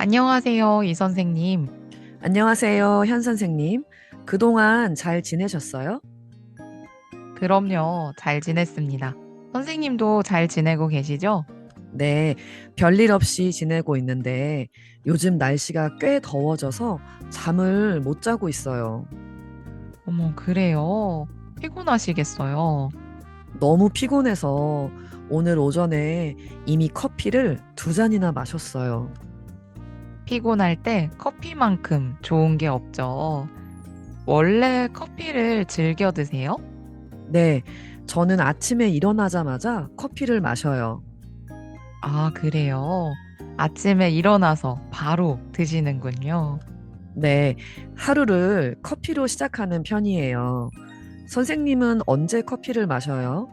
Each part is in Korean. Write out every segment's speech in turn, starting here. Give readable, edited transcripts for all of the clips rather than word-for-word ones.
안녕하세요, 이 선생님. 안녕하세요, 현 선생님. 그동안 잘 지내셨어요? 그럼요, 잘 지냈습니다. 선생님도 잘 지내고 계시죠? 네, 별일 없이 지내고 있는데 요즘 날씨가 꽤 더워져서 잠을 못 자고 있어요. 어머, 그래요. 피곤하시겠어요. 너무 피곤해서 오늘 오전에 이미 커피를 두 잔이나 마셨어요. 피곤할 때 커피만큼 좋은 게 없죠. 원래 커피를 즐겨 드세요? 네, 저는 아침에 일어나자마자 커피를 마셔요. 아, 그래요. 아침에 일어나서 바로 드시는군요. 네, 하루를 커피로 시작하는 편이에요. 선생님은 언제 커피를 마셔요?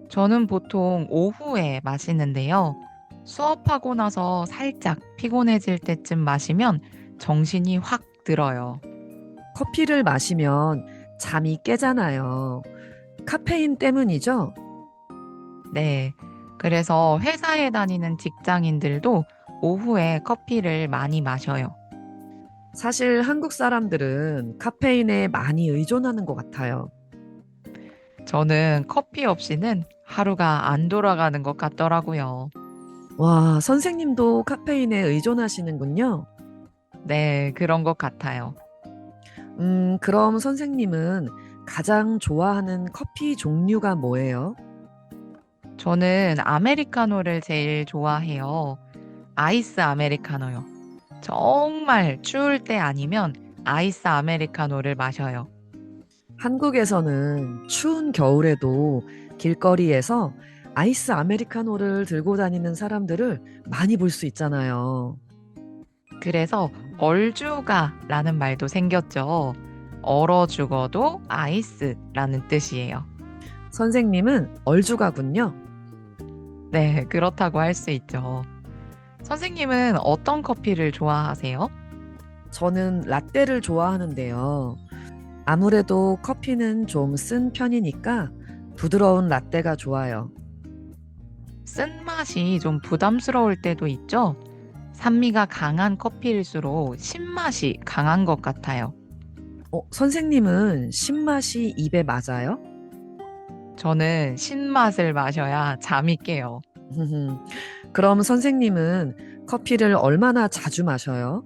저는 보통 오후에 마시는데요. 수업하고 나서 살짝 피곤해질 때쯤 마시면 정신이 확 들어요. 커피를 마시면 잠이 깨잖아요. 카페인 때문이죠? 네. 그래서 회사에 다니는 직장인들도 오후에 커피를 많이 마셔요. 사실 한국 사람들은 카페인에 많이 의존하는 것 같아요. 저는 커피 없이는 하루가 안 돌아가는 것 같더라고요. 와, 선생님도 카페인에 의존하시는군요. 네, 그런 것 같아요. 그럼 선생님은 가장 좋아하는 커피 종류가 뭐예요? 저는 아메리카노를 제일 좋아해요. 아이스 아메리카노요. 정말 추울 때 아니면 아이스 아메리카노를 마셔요. 한국에서는 추운 겨울에도 길거리에서 아이스 아메리카노를 들고 다니는 사람들을 많이 볼 수 있잖아요. 그래서 얼죽아라는 말도 생겼죠. 얼어 죽어도 아이스라는 뜻이에요. 선생님은 얼죽아군요. 네, 그렇다고 할 수 있죠. 선생님은 어떤 커피를 좋아하세요? 저는 라떼를 좋아하는데요. 아무래도 커피는 좀 쓴 편이니까 부드러운 라떼가 좋아요. 쓴맛이 좀 부담스러울 때도 있죠? 산미가 강한 커피일수록 신맛이 강한 것 같아요. 선생님은 신맛이 입에 맞아요? 저는 신맛을 마셔야 잠이 깨요. 그럼 선생님은 커피를 얼마나 자주 마셔요?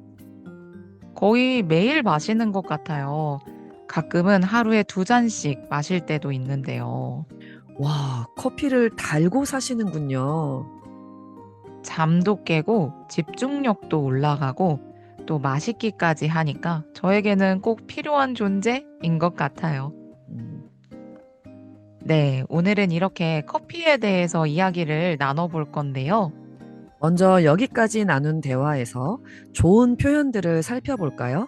거의 매일 마시는 것 같아요. 가끔은 하루에 두 잔씩 마실 때도 있는데요. 와, 커피를 달고 사시는군요. 잠도 깨고 집중력도 올라가고 또 맛있기까지 하니까 저에게는 꼭 필요한 존재인 것 같아요. 음, 네, 오늘은 이렇게 커피에 대해서 이야기를 나눠볼 건데요. 먼저 여기까지 나눈 대화에서 좋은 표현들을 살펴볼까요?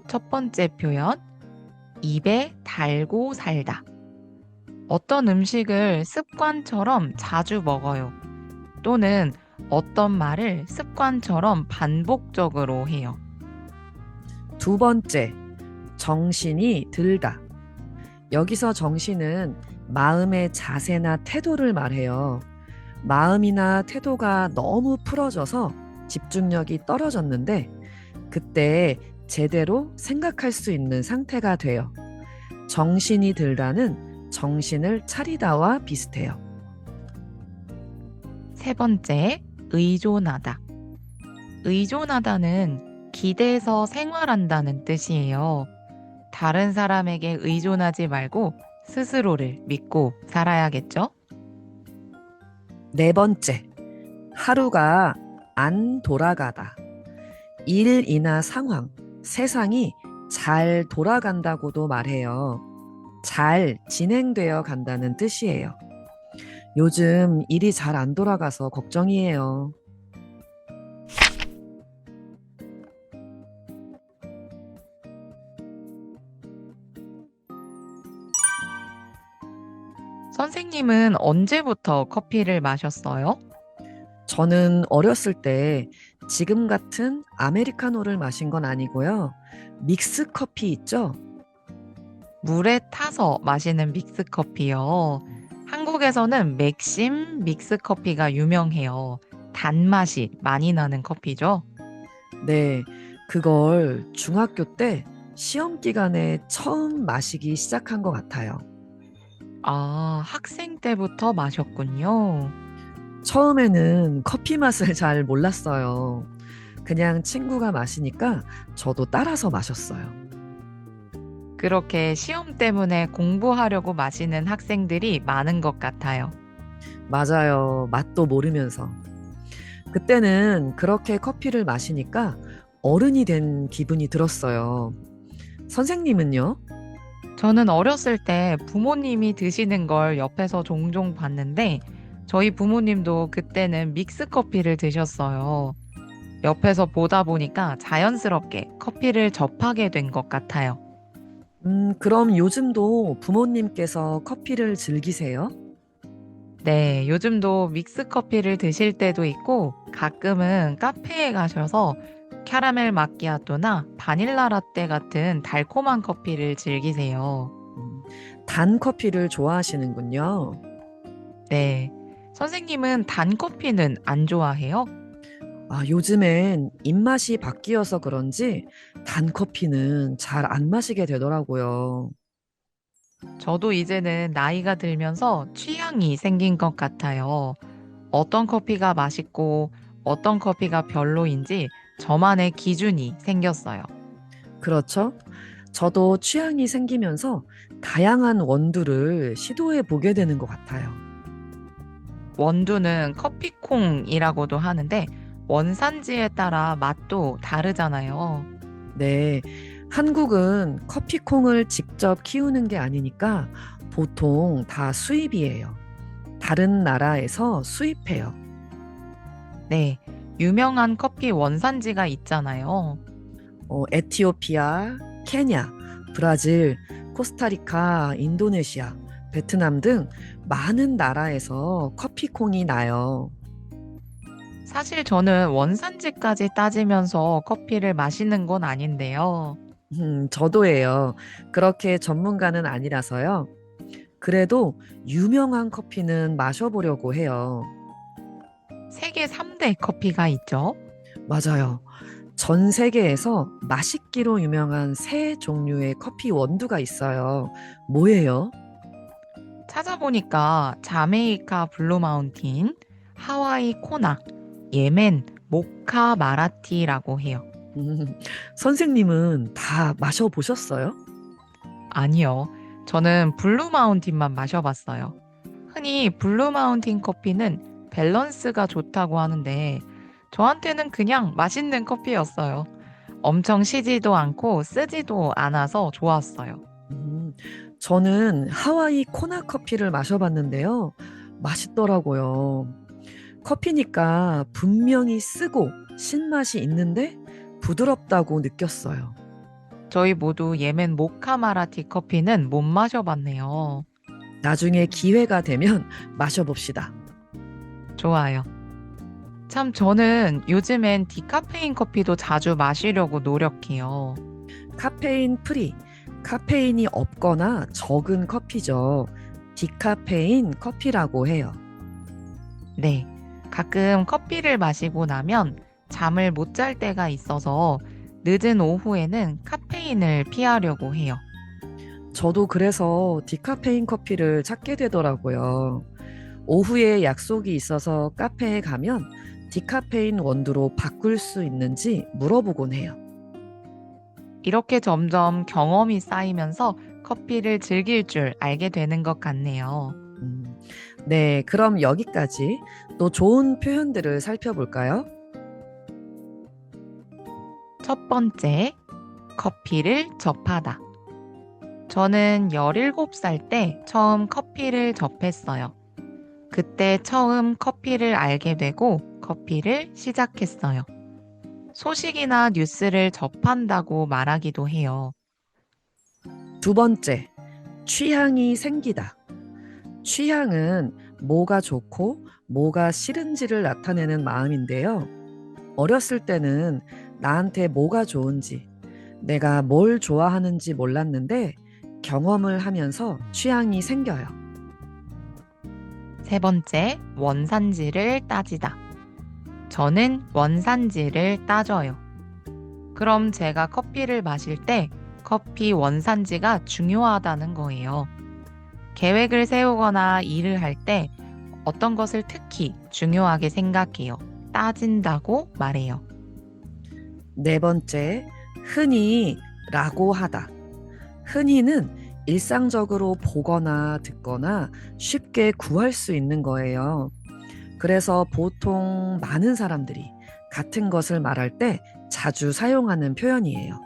첫 번째 표현, 입에 달고 살다. 어떤 음식을 습관처럼 자주 먹어요. 또는 어떤 말을 습관처럼 반복적으로 해요. 두 번째, 정신이 들다. 여기서 정신은 마음의 자세나 태도를 말해요. 마음이나 태도가 너무 풀어져서 집중력이 떨어졌는데 그때 제대로 생각할 수 있는 상태가 돼요. 정신이 들다는 정신을 차리다와 비슷해요. 세 번째, 의존하다. 의존하다는 기대서 생활한다는 뜻이에요. 다른 사람에게 의존하지 말고 스스로를 믿고 살아야겠죠? 네 번째, 하루가 안 돌아가다. 일이나 상황, 세상이 잘 돌아간다고도 말해요. 잘 진행되어 간다는 뜻이에요. 요즘 일이 잘 안 돌아가서 걱정이에요. 선생님은 언제부터 커피를 마셨어요? 저는 어렸을 때 지금 같은 아메리카노를 마신 건 아니고요. 믹스 커피 있죠? 물에 타서 마시는 믹스 커피요. 한국에서는 맥심 믹스 커피가 유명해요. 단맛이 많이 나는 커피죠. 네, 그걸 중학교 때 시험 기간에 처음 마시기 시작한 것 같아요. 아, 학생 때부터 마셨군요. 처음에는 커피 맛을 잘 몰랐어요. 그냥 친구가 마시니까 저도 따라서 마셨어요. 그렇게 시험 때문에 공부하려고 마시는 학생들이 많은 것 같아요. 맞아요. 맛도 모르면서. 그때는 그렇게 커피를 마시니까 어른이 된 기분이 들었어요. 선생님은요? 저는 어렸을 때 부모님이 드시는 걸 옆에서 종종 봤는데 저희 부모님도 그때는 믹스 커피를 드셨어요. 옆에서 보다 보니까 자연스럽게 커피를 접하게 된 것 같아요. 그럼 요즘도 부모님께서 커피를 즐기세요? 네, 요즘도 믹스 커피를 드실 때도 있고 가끔은 카페에 가셔서 캐러멜 마키아토나 바닐라 라떼 같은 달콤한 커피를 즐기세요. 음, 단 커피를 좋아하시는군요. 네. 선생님은 단 커피는 안 좋아해요? 아, 요즘엔 입맛이 바뀌어서 그런지 단 커피는 잘 안 마시게 되더라고요. 저도 이제는 나이가 들면서 취향이 생긴 것 같아요. 어떤 커피가 맛있고 어떤 커피가 별로인지 저만의 기준이 생겼어요. 그렇죠? 저도 취향이 생기면서 다양한 원두를 시도해 보게 되는 것 같아요. 원두는 커피콩이라고도 하는데 원산지에 따라 맛도 다르잖아요. 네, 한국은 커피콩을 직접 키우는 게 아니니까 보통 다 수입이에요. 다른 나라에서 수입해요. 네. 유명한 커피 원산지가 있잖아요. 에티오피아, 케냐, 브라질, 코스타리카, 인도네시아, 베트남 등 많은 나라에서 커피콩이 나요. 사실 저는 원산지까지 따지면서 커피를 마시는 건 아닌데요. 저도예요. 그렇게 전문가는 아니라서요. 그래도 유명한 커피는 마셔보려고 해요. 세계 3대 커피가 있죠. 맞아요. 전 세계에서 맛있기로 유명한 세 종류의 커피 원두가 있어요. 뭐예요? 찾아보니까 자메이카 블루 마운틴, 하와이 코나, 예멘 모카 마라티라고 해요. 음, 선생님은 다 마셔보셨어요? 아니요. 저는 블루 마운틴만 마셔봤어요. 흔히 블루 마운틴 커피는 밸런스가 좋다고 하는데 저한테는 그냥 맛있는 커피였어요. 엄청 시지도 않고 쓰지도 않아서 좋았어요. 음, 저는 하와이 코나 커피를 마셔봤는데요. 맛있더라고요. 커피니까 분명히 쓰고 신맛이 있는데 부드럽다고 느꼈어요. 저희 모두 예멘 모카 마라티 커피는 못 마셔봤네요. 나중에 기회가 되면 마셔봅시다. 좋아요. 참 저는 요즘엔 디카페인 커피도 자주 마시려고 노력해요. 카페인 프리, 카페인이 없거나 적은 커피죠. 디카페인 커피라고 해요. 네. 가끔 커피를 마시고 나면 잠을 못 잘 때가 있어서 늦은 오후에는 카페인을 피하려고 해요. 저도 그래서 디카페인 커피를 찾게 되더라고요. 오후에 약속이 있어서 카페에 가면 디카페인 원두로 바꿀 수 있는지 물어보곤 해요. 이렇게 점점 경험이 쌓이면서 커피를 즐길 줄 알게 되는 것 같네요. 음, 네, 그럼 여기까지 또 좋은 표현들을 살펴볼까요? 첫 번째, 커피를 접하다. 저는 17살 때 처음 커피를 접했어요. 그때 처음 커피를 알게 되고 커피를 시작했어요. 소식이나 뉴스를 접한다고 말하기도 해요. 두 번째, 취향이 생기다. 취향은 뭐가 좋고 뭐가 싫은지를 나타내는 마음인데요. 어렸을 때는 나한테 뭐가 좋은지, 내가 뭘 좋아하는지 몰랐는데 경험을 하면서 취향이 생겨요. 세 번째, 원산지를 따지다. 저는 원산지를 따져요. 그럼 제가 커피를 마실 때 커피 원산지가 중요하다는 거예요. 계획을 세우거나 일을 할 때 어떤 것을 특히 중요하게 생각해요. 따진다고 말해요. 네 번째, 흔히 라고 하다. 흔히는 일상적으로 보거나 듣거나 쉽게 구할 수 있는 거예요. 그래서 보통 많은 사람들이 같은 것을 말할 때 자주 사용하는 표현이에요.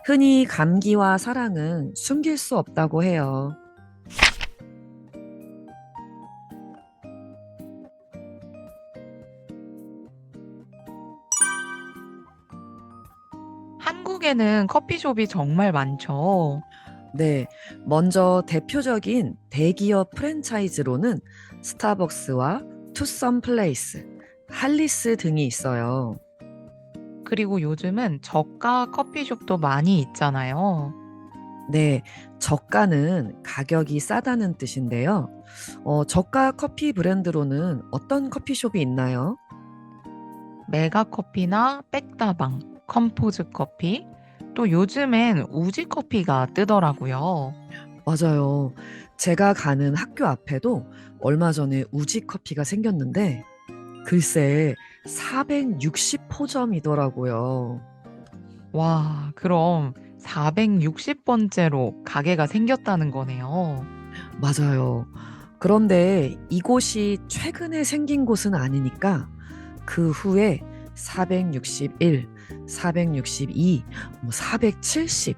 흔히 감기와 사랑은 숨길 수 없다고 해요. 한국에는 커피숍이 정말 많죠. 네, 먼저 대표적인 대기업 프랜차이즈로는 스타벅스와 투썸 플레이스, 할리스 등이 있어요. 그리고 요즘은 저가 커피숍도 많이 있잖아요. 네, 저가는 가격이 싸다는 뜻인데요. 저가 커피 브랜드로는 어떤 커피숍이 있나요? 메가커피나 백다방, 컴포즈 커피, 또 요즘엔 우지 커피가 뜨더라고요. 맞아요. 제가 가는 학교 앞에도 얼마 전에 우지 커피가 생겼는데, 글쎄, 460호점이더라고요. 와, 그럼 460번째로 가게가 생겼다는 거네요. 맞아요. 그런데 이곳이 최근에 생긴 곳은 아니니까 그 후에 461, 462, 470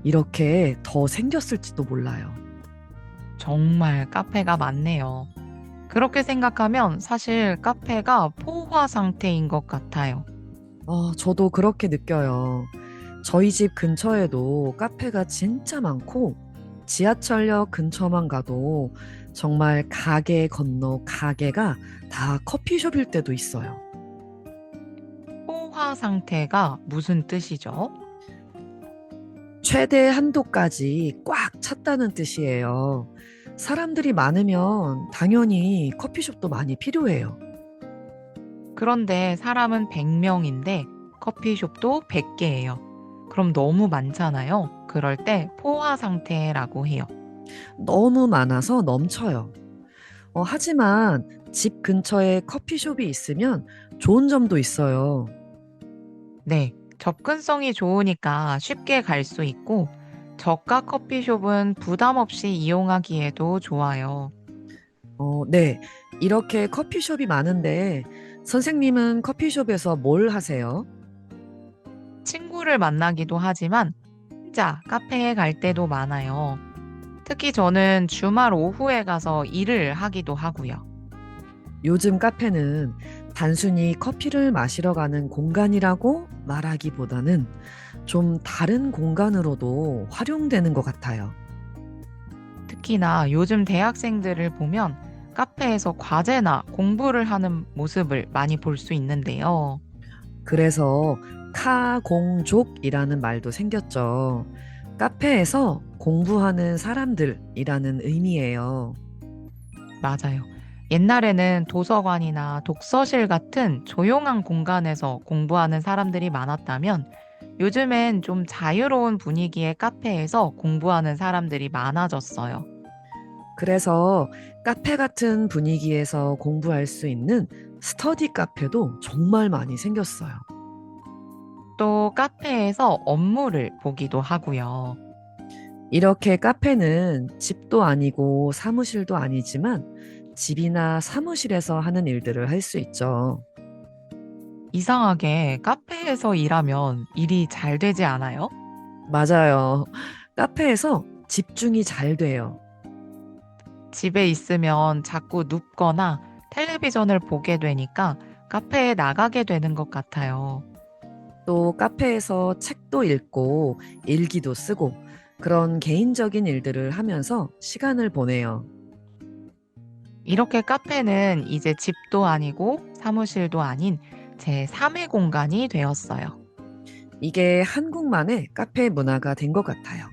이렇게 더 생겼을지도 몰라요. 정말 카페가 많네요. 그렇게 생각하면 사실 카페가 포화 상태인 것 같아요. 저도 그렇게 느껴요. 저희 집 근처에도 카페가 진짜 많고 지하철역 근처만 가도 정말 가게 건너 가게가 다 커피숍일 때도 있어요. 포화 상태가 무슨 뜻이죠? 최대 한도까지 꽉 찼다는 뜻이에요. 사람들이 많으면 당연히 커피숍도 많이 필요해요. 그런데 사람은 100명인데 커피숍도 100개예요. 그럼 너무 많잖아요. 그럴 때 포화 상태라고 해요. 너무 많아서 넘쳐요. 하지만 집 근처에 커피숍이 있으면 좋은 점도 있어요. 네, 접근성이 좋으니까 쉽게 갈 수 있고 저가 커피숍은 부담 없이 이용하기에도 좋아요. 네. 이렇게 커피숍이 많은데 선생님은 커피숍에서 뭘 하세요? 친구를 만나기도 하지만 혼자 카페에 갈 때도 많아요. 특히 저는 주말 오후에 가서 일을 하기도 하고요. 요즘 카페는 단순히 커피를 마시러 가는 공간이라고 말하기보다는 좀 다른 공간으로도 활용되는 것 같아요. 특히나 요즘 대학생들을 보면 카페에서 과제나 공부를 하는 모습을 많이 볼 수 있는데요. 그래서 카공족이라는 말도 생겼죠. 카페에서 공부하는 사람들이라는 의미예요. 맞아요. 옛날에는 도서관이나 독서실 같은 조용한 공간에서 공부하는 사람들이 많았다면 요즘엔 좀 자유로운 분위기의 카페에서 공부하는 사람들이 많아졌어요. 그래서 카페 같은 분위기에서 공부할 수 있는 스터디 카페도 정말 많이 생겼어요. 또 카페에서 업무를 보기도 하고요. 이렇게 카페는 집도 아니고 사무실도 아니지만 집이나 사무실에서 하는 일들을 할 수 있죠. 이상하게 카페에서 일하면 일이 잘 되지 않아요? 맞아요. 카페에서 집중이 잘 돼요. 집에 있으면 자꾸 눕거나 텔레비전을 보게 되니까 카페에 나가게 되는 것 같아요. 또 카페에서 책도 읽고 일기도 쓰고 그런 개인적인 일들을 하면서 시간을 보내요. 이렇게 카페는 이제 집도 아니고 사무실도 아닌 제 3의 공간이 되었어요. 이게 한국만의 카페 문화가 된 것 같아요.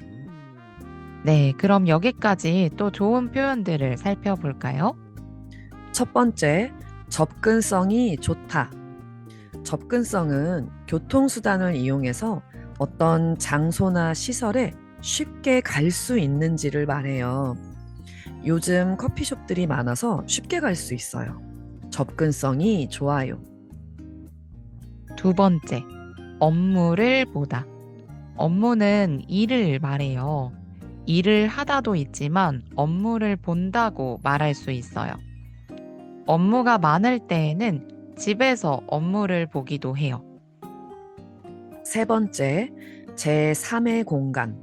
네, 그럼 여기까지 또 좋은 표현들을 살펴볼까요? 첫 번째, 접근성이 좋다. 접근성은 교통수단을 이용해서 어떤 장소나 시설에 쉽게 갈 수 있는지를 말해요. 요즘 커피숍들이 많아서 쉽게 갈 수 있어요. 접근성이 좋아요. 두 번째, 업무를 보다. 업무는 일을 말해요. 일을 하다도 있지만 업무를 본다고 말할 수 있어요. 업무가 많을 때에는 집에서 업무를 보기도 해요. 세 번째, 제3의 공간.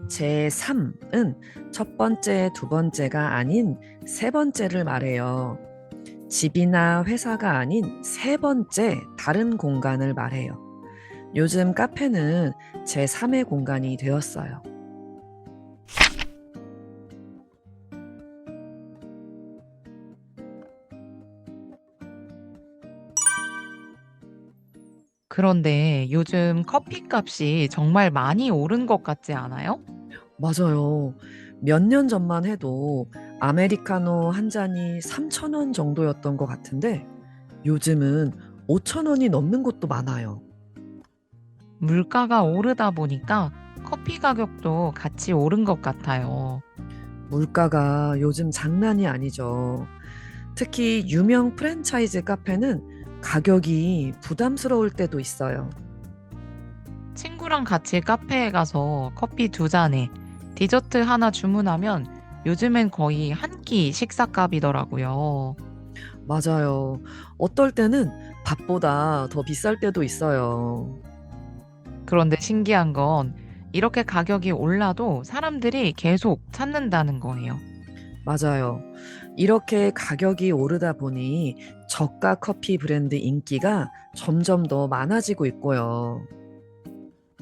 제3은 첫 번째, 두 번째가 아닌 세 번째를 말해요. 집이나 회사가 아닌 세 번째 다른 공간을 말해요. 요즘 카페는 제3의 공간이 되었어요. 그런데 요즘 커피 값이 정말 많이 오른 것 같지 않아요? 맞아요. 몇 년 전만 해도 아메리카노 한 잔이 3,000원 정도였던 것 같은데 요즘은 5,000원이 넘는 곳도 많아요. 물가가 오르다 보니까 커피 가격도 같이 오른 것 같아요. 물가가 요즘 장난이 아니죠. 특히 유명 프랜차이즈 카페는 가격이 부담스러울 때도 있어요. 친구랑 같이 카페에 가서 커피 두 잔에 디저트 하나 주문하면 요즘엔 거의 한 끼 식사값이더라고요. 맞아요. 어떨 때는 밥보다 더 비쌀 때도 있어요. 그런데 신기한 건 이렇게 가격이 올라도 사람들이 계속 찾는다는 거예요. 맞아요. 이렇게 가격이 오르다 보니 저가 커피 브랜드 인기가 점점 더 많아지고 있고요.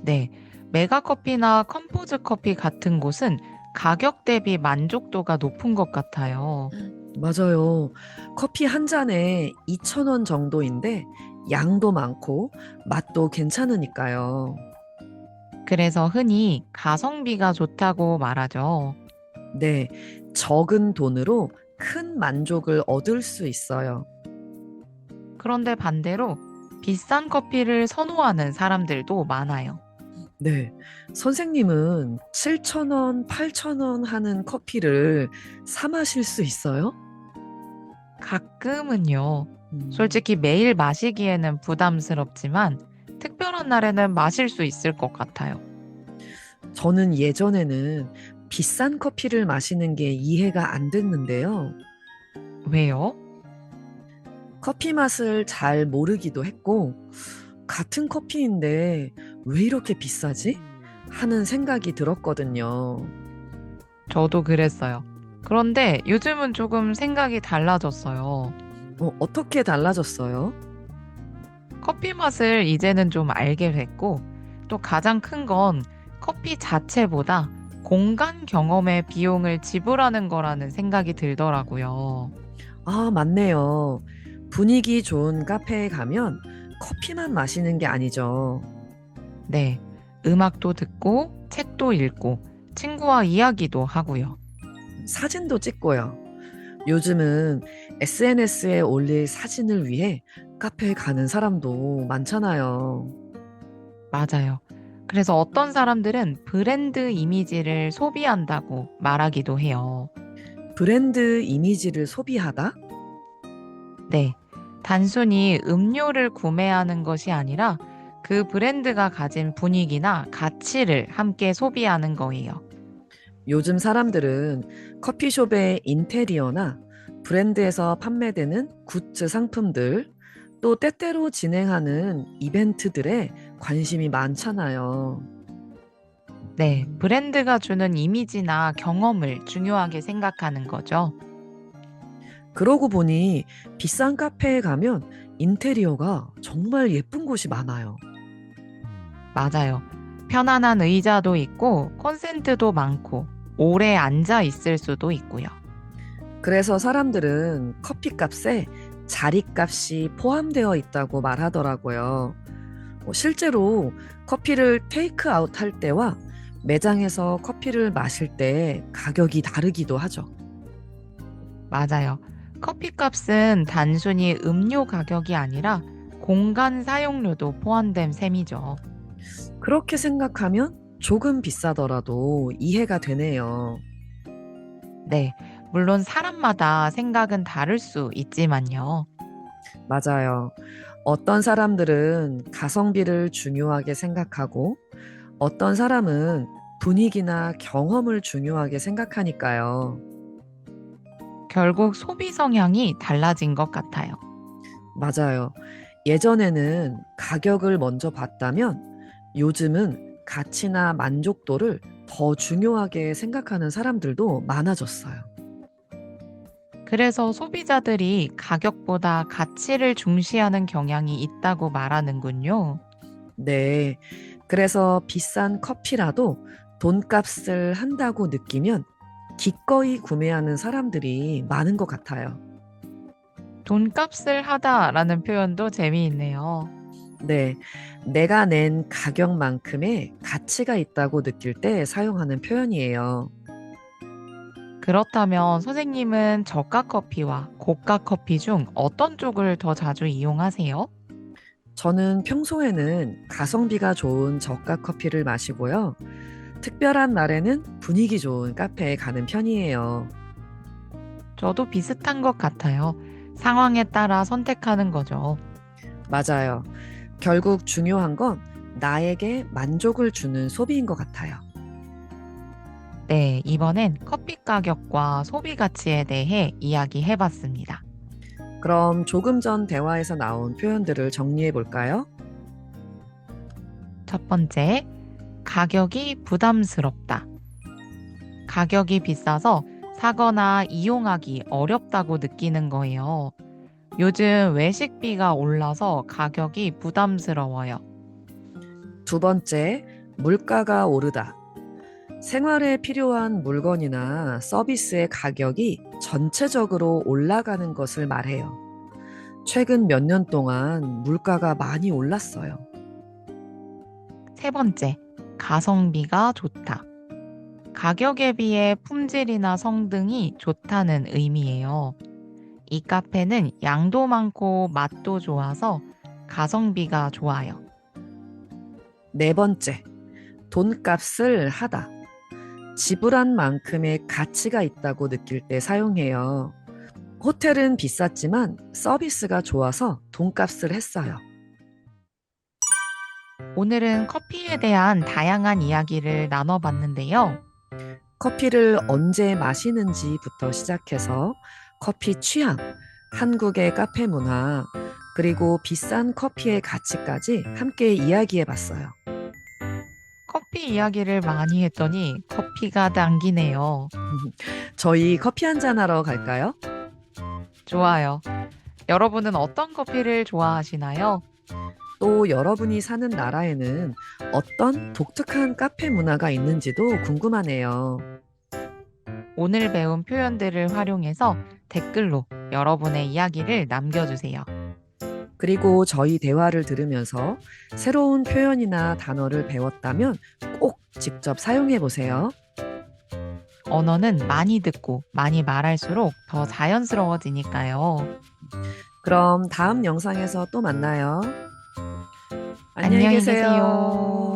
네, 메가커피나 컴포즈 커피 같은 곳은 가격 대비 만족도가 높은 것 같아요. 맞아요. 커피 한 잔에 2,000원 정도인데 양도 많고 맛도 괜찮으니까요. 그래서 흔히 가성비가 좋다고 말하죠. 네, 적은 돈으로 큰 만족을 얻을 수 있어요. 그런데 반대로 비싼 커피를 선호하는 사람들도 많아요. 네, 선생님은 7,000원, 8,000원 하는 커피를 사 마실 수 있어요? 가끔은요. 음, 솔직히 매일 마시기에는 부담스럽지만 특별한 날에는 마실 수 있을 것 같아요. 저는 예전에는 비싼 커피를 마시는 게 이해가 안 됐는데요. 왜요? 커피 맛을 잘 모르기도 했고, 같은 커피인데 왜 이렇게 비싸지? 하는 생각이 들었거든요. 저도 그랬어요. 그런데 요즘은 조금 생각이 달라졌어요. 어떻게 달라졌어요? 커피 맛을 이제는 좀 알게 됐고, 또 가장 큰 건 커피 자체보다 공간 경험의 비용을 지불하는 거라는 생각이 들더라고요. 아, 맞네요. 분위기 좋은 카페에 가면 커피만 마시는 게 아니죠. 네. 음악도 듣고, 책도 읽고, 친구와 이야기도 하고요. 사진도 찍고요. 요즘은 SNS에 올릴 사진을 위해 카페에 가는 사람도 많잖아요. 맞아요. 그래서 어떤 사람들은 브랜드 이미지를 소비한다고 말하기도 해요. 브랜드 이미지를 소비하다? 네. 단순히 음료를 구매하는 것이 아니라 그 브랜드가 가진 분위기나 가치를 함께 소비하는 거예요. 요즘 사람들은 커피숍의 인테리어나 브랜드에서 판매되는 굿즈 상품들, 또 때때로 진행하는 이벤트들에 관심이 많잖아요. 네. 브랜드가 주는 이미지나 경험을 중요하게 생각하는 거죠. 그러고 보니 비싼 카페에 가면 인테리어가 정말 예쁜 곳이 많아요. 맞아요. 편안한 의자도 있고, 콘센트도 많고, 오래 앉아 있을 수도 있고요. 그래서 사람들은 커피값에 자리값이 포함되어 있다고 말하더라고요. 실제로 커피를 테이크아웃 할 때와 매장에서 커피를 마실 때 가격이 다르기도 하죠. 맞아요. 커피값은 단순히 음료 가격이 아니라 공간 사용료도 포함된 셈이죠. 그렇게 생각하면 조금 비싸더라도 이해가 되네요. 네, 물론 사람마다 생각은 다를 수 있지만요. 맞아요. 어떤 사람들은 가성비를 중요하게 생각하고 어떤 사람은 분위기나 경험을 중요하게 생각하니까요. 결국 소비 성향이 달라진 것 같아요. 맞아요. 예전에는 가격을 먼저 봤다면 요즘은 가치나 만족도를 더 중요하게 생각하는 사람들도 많아졌어요. 그래서 소비자들이 가격보다 가치를 중시하는 경향이 있다고 말하는군요. 네. 그래서 비싼 커피라도 돈값을 한다고 느끼면 기꺼이 구매하는 사람들이 많은 것 같아요. 돈값을 하다라는 표현도 재미있네요. 네. 내가 낸 가격만큼의 가치가 있다고 느낄 때 사용하는 표현이에요. 그렇다면 선생님은 저가 커피와 고가 커피 중 어떤 쪽을 더 자주 이용하세요? 저는 평소에는 가성비가 좋은 저가 커피를 마시고요. 특별한 날에는 분위기 좋은 카페에 가는 편이에요. 저도 비슷한 것 같아요. 상황에 따라 선택하는 거죠. 맞아요. 결국 중요한 건 나에게 만족을 주는 소비인 것 같아요. 네, 이번엔 커피 가격과 소비 가치에 대해 이야기해 봤습니다. 그럼 조금 전 대화에서 나온 표현들을 정리해 볼까요? 첫 번째, 가격이 부담스럽다. 가격이 비싸서 사거나 이용하기 어렵다고 느끼는 거예요. 요즘 외식비가 올라서 가격이 부담스러워요. 두 번째, 물가가 오르다. 생활에 필요한 물건이나 서비스의 가격이 전체적으로 올라가는 것을 말해요. 최근 몇 년 동안 물가가 많이 올랐어요. 세 번째, 가성비가 좋다. 가격에 비해 품질이나 성능이 좋다는 의미예요. 이 카페는 양도 많고 맛도 좋아서 가성비가 좋아요. 네 번째, 돈값을 하다. 지불한 만큼의 가치가 있다고 느낄 때 사용해요. 호텔은 비쌌지만 서비스가 좋아서 돈값을 했어요. 오늘은 커피에 대한 다양한 이야기를 나눠봤는데요. 커피를 언제 마시는지부터 시작해서 커피 취향, 한국의 카페 문화, 그리고 비싼 커피의 가치까지 함께 이야기해 봤어요. 커피 이야기를 많이 했더니 커피가 당기네요. 저희 커피 한잔 하러 갈까요? 좋아요. 여러분은 어떤 커피를 좋아하시나요? 또 여러분이 사는 나라에는 어떤 독특한 카페 문화가 있는지도 궁금하네요. 오늘 배운 표현들을 활용해서 댓글로 여러분의 이야기를 남겨주세요. 그리고 저희 대화를 들으면서 새로운 표현이나 단어를 배웠다면 꼭 직접 사용해 보세요. 언어는 많이 듣고 많이 말할수록 더 자연스러워지니까요. 그럼 다음 영상에서 또 만나요. 안녕히 안녕히 계세요. 계세요.